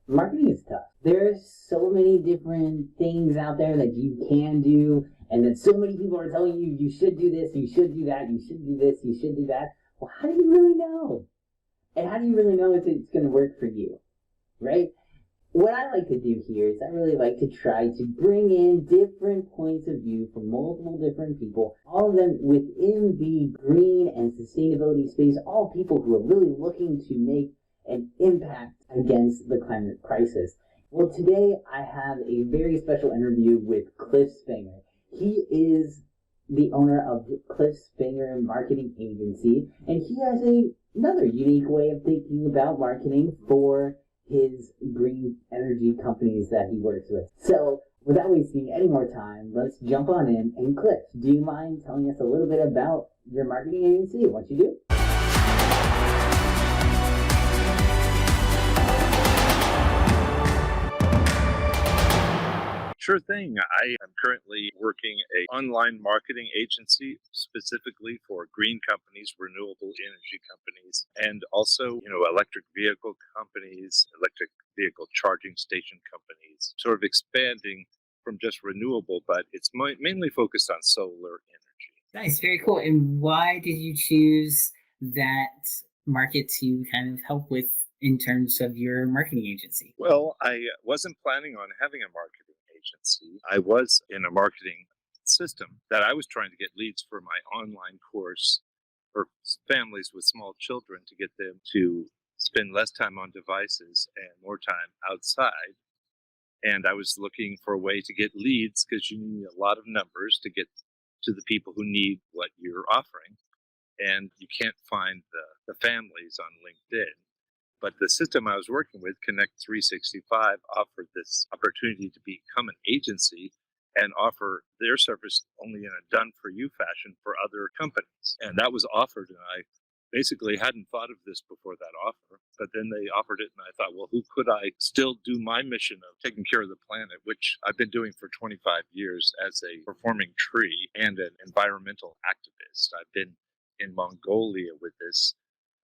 Marketing is tough. There's so many different things out there that you can do, and then so many people are telling you you should do this, you should do that, you should do this, you should do that. Well, how do you really know? And how do you really know if it's going to work for you, right? What I like to do here is I really like to try to bring in different points of view from multiple different people, all of them within the green and sustainability space, all people who are really looking to make an impact against the climate crisis. Well, today I have a very special interview with Cliff Spenger. He is the owner of Cliff Spenger Marketing Agency, and he has another unique way of thinking about marketing for his green energy companies that he works with. So, without wasting any more time, let's jump on in. And Cliff, do you mind telling us a little bit about your marketing agency and what you do? Sure thing. I am currently working a online marketing agency specifically for green companies, renewable energy companies, and also, electric vehicle companies, electric vehicle charging station companies, sort of expanding from just renewable, but it's mainly focused on solar energy. Nice, very cool. And why did you choose that market to kind of help with in terms of your marketing agency? Well, I wasn't planning on having a marketing agency. I was in a marketing system that I was trying to get leads for my online course for families with small children to get them to spend less time on devices and more time outside. And I was looking for a way to get leads because you need a lot of numbers to get to the people who need what you're offering. And you can't find the families on LinkedIn. But the system I was working with, Connect 365, offered this opportunity to become an agency and offer their service only in a done-for-you fashion for other companies. And that was offered, and I basically hadn't thought of this before that offer. But then they offered it, and I thought, well, who could I still do my mission of taking care of the planet, which I've been doing for 25 years as a performing tree and an environmental activist. I've been in Mongolia with this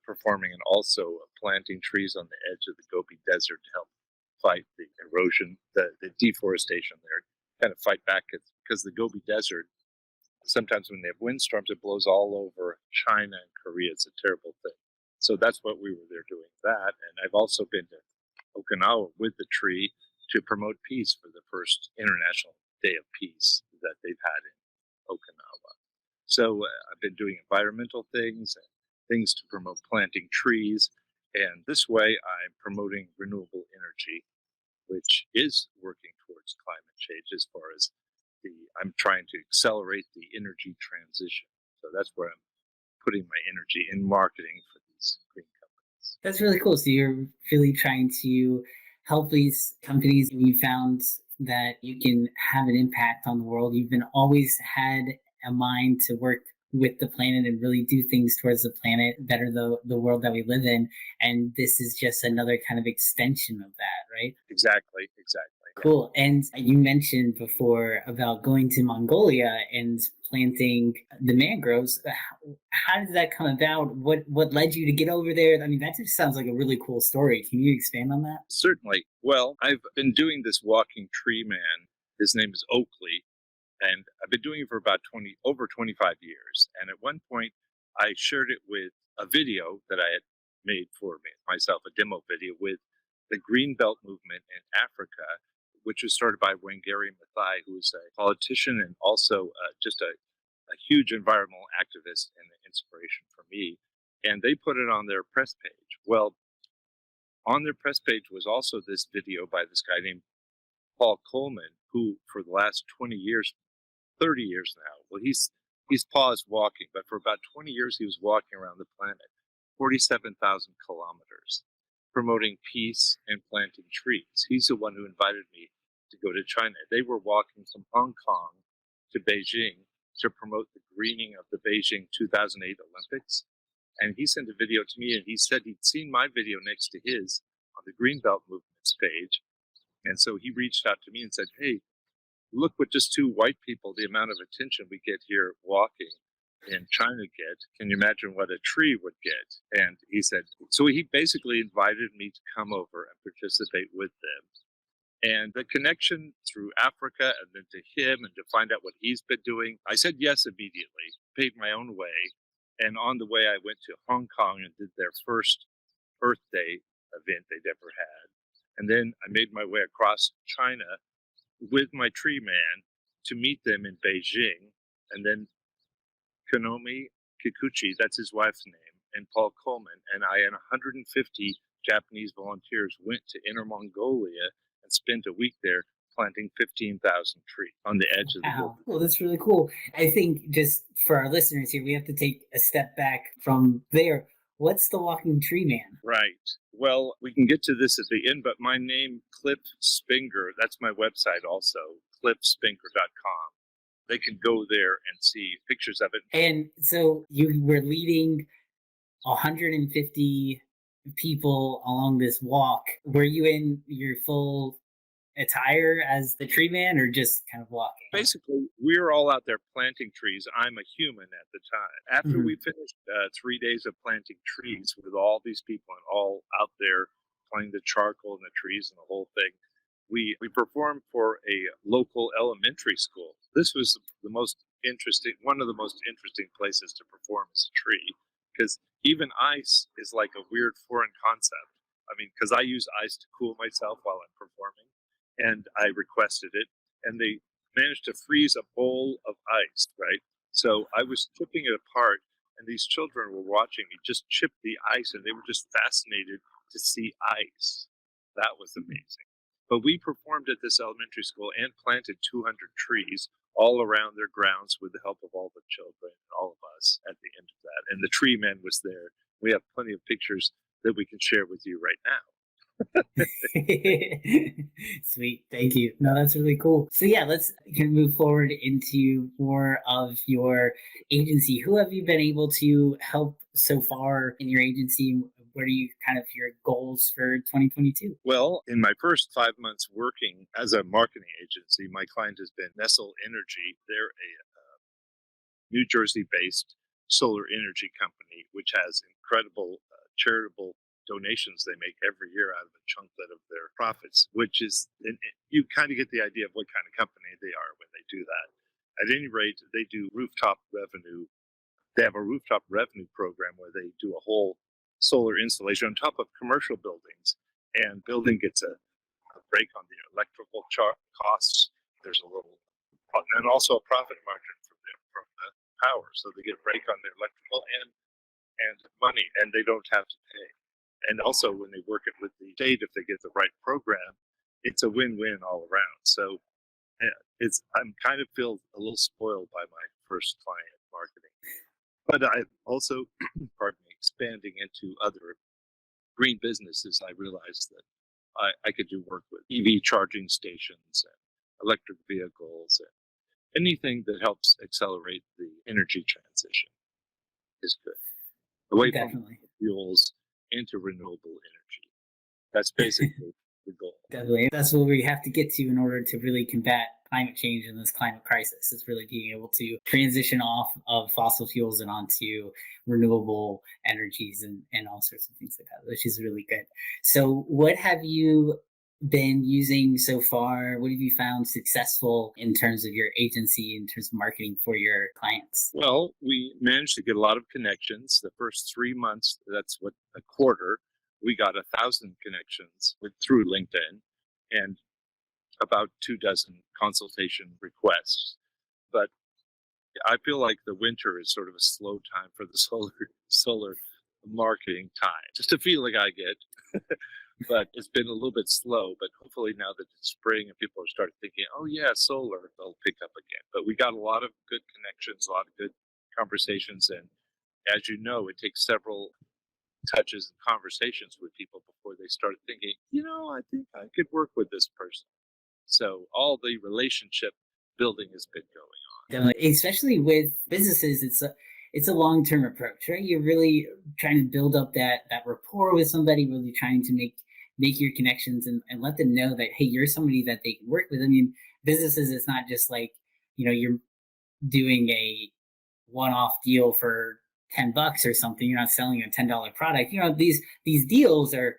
performing and also planting trees on the edge of the Gobi Desert to help fight the erosion, the deforestation there, kind of fight back because the Gobi Desert, sometimes when they have windstorms, it blows all over China and Korea. It's a terrible thing. So that's what we were there doing that. And I've also been to Okinawa with the tree to promote peace for the first International Day of Peace that they've had in Okinawa. So I've been doing environmental things and things to promote planting trees. And this way I'm promoting renewable energy, which is working towards climate change as far as I'm trying to accelerate the energy transition. So that's where I'm putting my energy in marketing for these green companies. That's really cool. So you're really trying to help these companies, and you found that you can have an impact on the world. You've been always had a mind to work with the planet and really do things towards the planet, better the world that we live in. And this is just another kind of extension of that, right? Exactly. Cool. And you mentioned before about going to Mongolia and planting the mangroves. How did that come about? What led you to get over there? I mean, that just sounds like a really cool story. Can you expand on that? Certainly. Well, I've been doing this walking tree man. His name is Oakley. And I've been doing it for about over 25 years. And at one point, I shared it with a video that I had made for myself, a demo video with the Green Belt movement in Africa, which was started by Wangari Maathai, who is a politician and also just a huge environmental activist and an inspiration for me. And they put it on their press page. Well, on their press page was also this video by this guy named Paul Coleman, who for the last 20 years, 30 years now. Well, he's paused walking, but for about 20 years he was walking around the planet, 47,000 kilometers, promoting peace and planting trees. He's the one who invited me to go to China. They were walking from Hong Kong to Beijing to promote the greening of the Beijing 2008 Olympics. And he sent a video to me, and he said he'd seen my video next to his on the Greenbelt Movement's page. And so he reached out to me and said, hey, look what just two white people, the amount of attention we get here walking. in China get, can you imagine what a tree would get? And he said, so he basically invited me to come over and participate with them. And the connection through Africa and then to him and to find out what he's been doing, I said yes immediately, paid my own way. And on the way, I went to Hong Kong and did their first Earth Day event they'd ever had. And then I made my way across China with my tree man to meet them in Beijing. And then Konomi Kikuchi, that's his wife's name, and Paul Coleman, and I and 150 Japanese volunteers went to Inner Mongolia and spent a week there planting 15,000 trees on the edge of the Wow. Well, that's really cool. I think just for our listeners here, we have to take a step back from there. What's the Walking Tree Man? Right. Well, we can get to this at the end, but my name, Cliff Spenger, that's my website also, cliffspenger.com. They can go there and see pictures of it. And so you were leading 150 people along this walk. Were you in your full attire as the tree man or just kind of walking? Basically, we were all out there planting trees. I'm a human at the time. After we finished 3 days of planting trees with all these people and all out there playing the charcoal and the trees and the whole thing, we performed for a local elementary school. This was one of the most interesting places to perform as a tree, because even ice is like a weird foreign concept. I mean, because I use ice to cool myself while I'm performing, and I requested it, and they managed to freeze a bowl of ice, right? So I was chipping it apart, and these children were watching me just chip the ice, and they were just fascinated to see ice. That was amazing. But we performed at this elementary school and planted 200 trees all around their grounds with the help of all the children and all of us at the end of that. And the tree man was there. We have plenty of pictures that we can share with you right now. Sweet, thank you. No, that's really cool. So yeah, let's can move forward into more of your agency. Who have you been able to help so far in your agency? What are you kind of your goals for 2022? Well, in my first 5 months working as a marketing agency, my client has been Nestle Energy. They're a New Jersey-based solar energy company, which has incredible charitable donations they make every year out of a chunklet of their profits, which is, and you kind of get the idea of what kind of company they are when they do that. At any rate, they do rooftop revenue. They have a rooftop revenue program where they do a whole solar installation on top of commercial buildings, and building gets a break on the electrical costs. There's a little, and also a profit margin from the power, so they get a break on their electrical and money, and they don't have to pay. And also, when they work it with the state, if they get the right program, it's a win-win all around. So I'm kind of feel a little spoiled by my first client marketing. But I also, expanding into other green businesses, I realized that I could do work with EV charging stations and electric vehicles and anything that helps accelerate the energy transition is good. Away from fuels into renewable energy. That's basically the goal. Definitely. That's what we have to get to in order to really combat climate change and this climate crisis, is really being able to transition off of fossil fuels and onto renewable energies and all sorts of things like that, which is really good. So what have you been using so far? What have you found successful in terms of your agency, in terms of marketing for your clients? Well, we managed to get a lot of connections. The first 3 months, that's what a quarter, we got 1,000 connections through LinkedIn and about 24 consultation requests. But I feel like the winter is sort of a slow time for the solar marketing time. Just a feeling I get. But it's been a little bit slow, but hopefully now that it's spring and people are starting thinking, oh yeah, solar, they'll pick up again. But we got a lot of good connections, a lot of good conversations. And as you know, it takes several touches and conversations with people before they start thinking, I think I could work with this person. So all the relationship building has been going on. Definitely. Especially with businesses, it's a long-term approach, right? You're really trying to build up that rapport with somebody, really trying to make your connections and let them know that, hey, you're somebody that they can work with. I mean, businesses, it's not just like, you're doing a one-off deal for $10 or something. You're not selling a $10 product. These deals are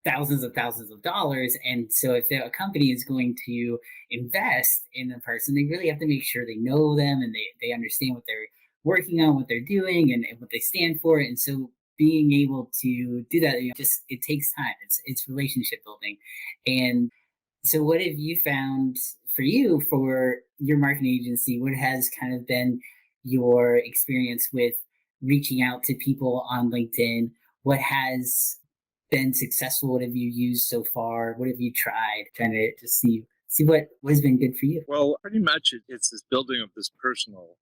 thousands of dollars. And so if a company is going to invest in a person, they really have to make sure they know them and they understand what they're working on, what they're doing, and what they stand for. And so being able to do that, just it takes time. It's relationship building. And so what have you found for you for your marketing agency? What has kind of been your experience with reaching out to people on LinkedIn? What has been successful? What have you used so far? What have you tried? Trying to just see what has been good for you. Well, pretty much it's this building of this personal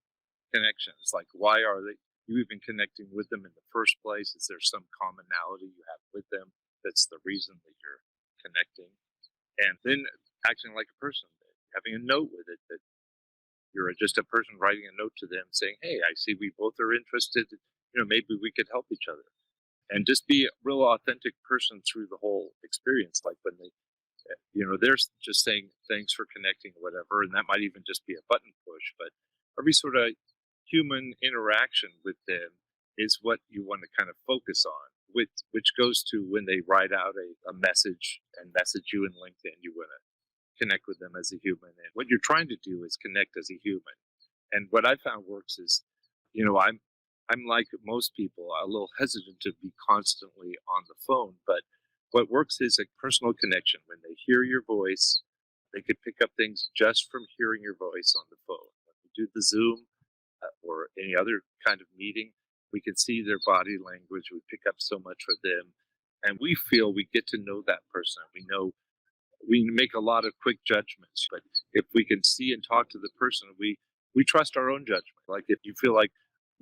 connection. It's like, why are you even connecting with them in the first place? Is there some commonality you have with them that's the reason that you're connecting? And then acting like a person, having a note with it that you're just a person writing a note to them saying, hey, I see we both are interested. Maybe we could help each other. And just be a real authentic person through the whole experience. Like when they're just saying thanks for connecting, whatever, and that might even just be a button push. But every sort of human interaction with them is what you want to kind of focus on, which goes to when they write out a message and message you in LinkedIn. You want to connect with them as a human. And what you're trying to do is connect as a human. And what I found works is, I'm like most people, a little hesitant to be constantly on the phone, but what works is a personal connection. When they hear your voice, they could pick up things just from hearing your voice on the phone. When we do the Zoom or any other kind of meeting, we can see their body language. We pick up so much for them, and we feel we get to know that person. We make a lot of quick judgments, but if we can see and talk to the person, we trust our own judgment. Like if you feel like,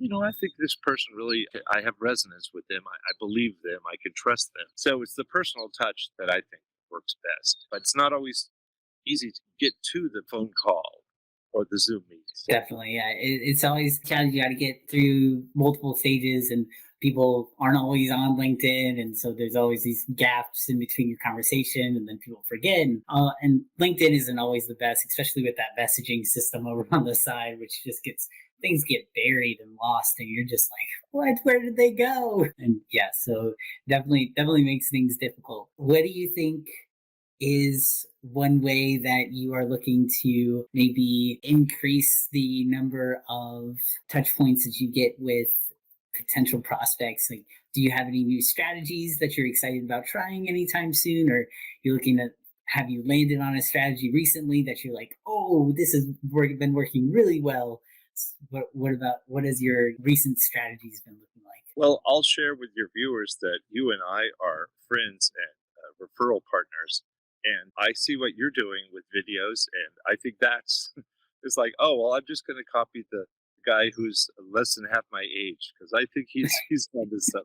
I think this person really, I have resonance with them. I believe them. I can trust them. So it's the personal touch that I think works best. But it's not always easy to get to the phone call or the Zoom meeting. Definitely, yeah. It's always challenging. You got to get through multiple stages, and people aren't always on LinkedIn, and so there's always these gaps in between your conversation, and then people forget. And LinkedIn isn't always the best, especially with that messaging system over on the side, which just things get buried and lost, and you're just like, what? Where did they go? And yeah, so definitely makes things difficult. What do you think is one way that you are looking to maybe increase the number of touch points that you get with potential prospects? Like, do you have any new strategies that you're excited about trying anytime soon? Or you're looking at, have you landed on a strategy recently that you're like, oh, this has been working really well? What has your recent strategies been looking like? Well, I'll share with your viewers that you and I are friends and referral partners. And I see what you're doing with videos, and I think that's it's like, oh well, I'm just going to copy the guy who's less than half my age because I think he's done this stuff.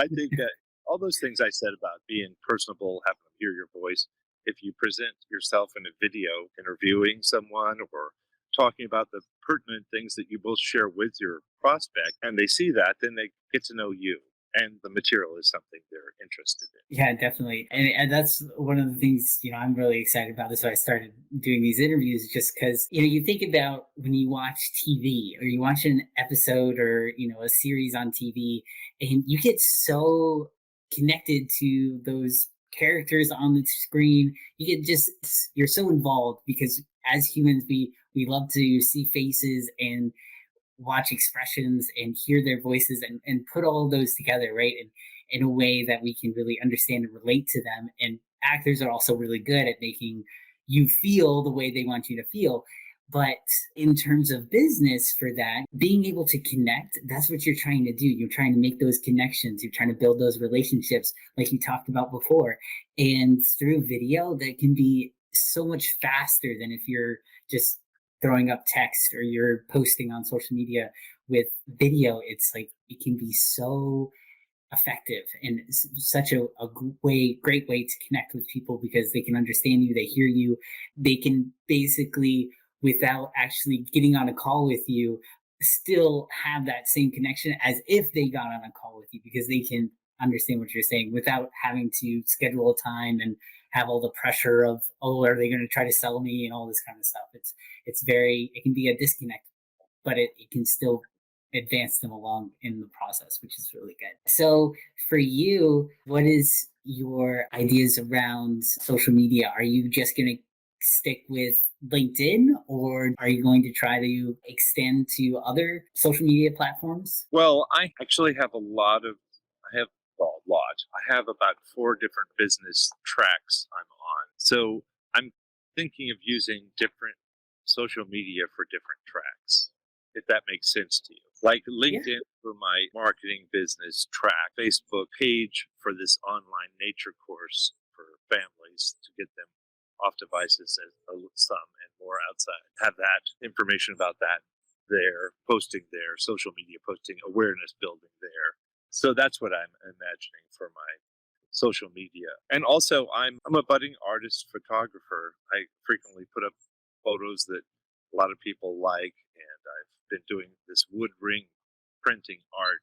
I think that all those things I said about being personable, having them hear your voice, if you present yourself in a video interviewing someone or talking about the pertinent things that you both share with your prospect, and they see that, then they get to know you. And the material is something they're interested in. Yeah, definitely. And that's one of the things, I'm really excited about. This is why I started doing these interviews, just because, you think about when you watch TV or you watch an episode or, a series on TV, and you get so connected to those characters on the screen. You're so involved because as humans, we love to see faces and watch expressions and hear their voices and put all of those together, right? And in a way that we can really understand and relate to them. And actors are also really good at making you feel the way they want you to feel. But in terms of business for that, being able to connect, that's what you're trying to do. You're trying to make those connections. You're trying to build those relationships like you talked about before. And through video, that can be so much faster than if you're just throwing up text or you're posting on social media. With video, it's like it can be so effective and such a great way to connect with people because they can understand you, they hear you, they can basically, without actually getting on a call with you, still have that same connection as if they got on a call with you because they can understand what you're saying without having to schedule a time and have all the pressure of, oh, are they going to try to sell me and all this kind of stuff. It can be a disconnect, but it can still advance them along in the process, which is really good. So for you, what is your ideas around social media? Are you just going to stick with LinkedIn, or are you going to try to extend to other social media platforms? Well, I actually have a lot. I have about 4 different business tracks I'm on. So I'm thinking of using different social media for different tracks, if that makes sense to you. Like LinkedIn for my marketing business track, Facebook page for this online nature course for families to get them off devices and some and more outside. Have that information about that there, posting there, social media posting, awareness building there. So that's what I'm imagining for my social media. And also I'm a budding artist photographer. I frequently put up photos that a lot of people like, and I've been doing this wood ring printing art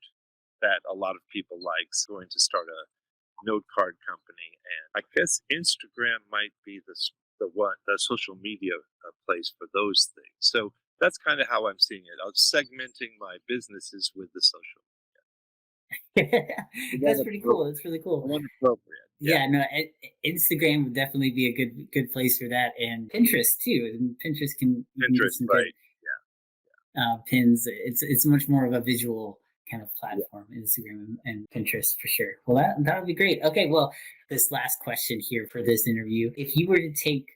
that a lot of people like. So I'm going to start a note card company, and I guess Instagram might be the social media place for those things. So that's kind of how I'm seeing it. I'm segmenting my businesses with the social. That's pretty cool. That's really cool. Appropriate. Yeah, no, Instagram would definitely be a good place for that, and Pinterest too. And Pinterest can do some right? good pins. It's much more of a visual kind of platform, Instagram and Pinterest for sure. Well, that would be great. Okay, well, this last question here for this interview: if you were to take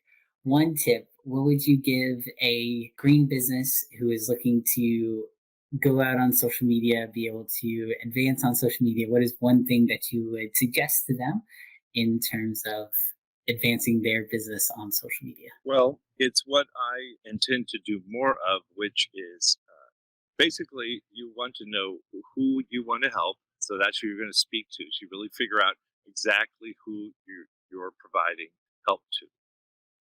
one tip, what would you give a green business who is looking to go out on social media, be able to advance on social media? What is one thing that you would suggest to them in terms of advancing their business on social media? Well, it's what I intend to do more of, which is basically you want to know who you want to help. So that's who you're going to speak to. So you really figure out exactly who you're providing help to.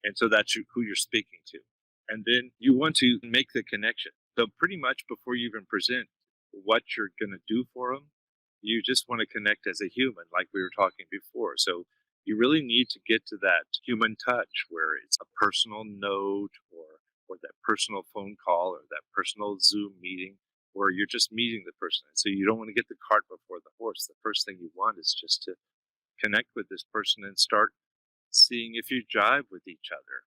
And so that's who you're speaking to. And then you want to make the connection. So pretty much before you even present what you're going to do for them, you just want to connect as a human, like we were talking before. So you really need to get to that human touch where it's a personal note or that personal phone call or that personal Zoom meeting where you're just meeting the person. So you don't want to get the cart before the horse. The first thing you want is just to connect with this person and start seeing if you jive with each other,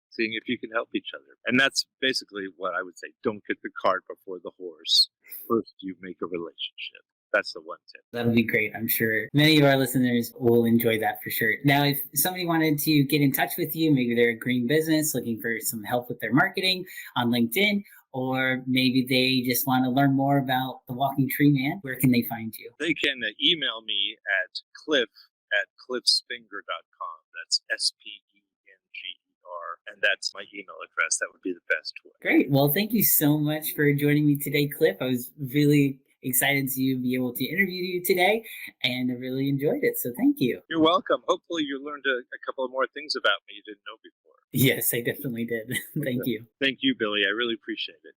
seeing if you can help each other. And that's basically what I would say. Don't get the cart before the horse. First, you make a relationship. That's the one tip. That'll be great. I'm sure many of our listeners will enjoy that for sure. Now, if somebody wanted to get in touch with you, maybe they're a green business looking for some help with their marketing on LinkedIn, or maybe they just want to learn more about the Walking Tree Man, where can they find you? They can email me at cliff@cliffspenger.com. That's SPENGER. And that's my email address. That would be the best way. Great. Well, thank you so much for joining me today, Cliff. I was really excited to be able to interview you today, and I really enjoyed it. So thank you. You're welcome. Hopefully you learned a couple of more things about me you didn't know before. Yes, I definitely did. Thank you. Thank you, Billy. I really appreciate it.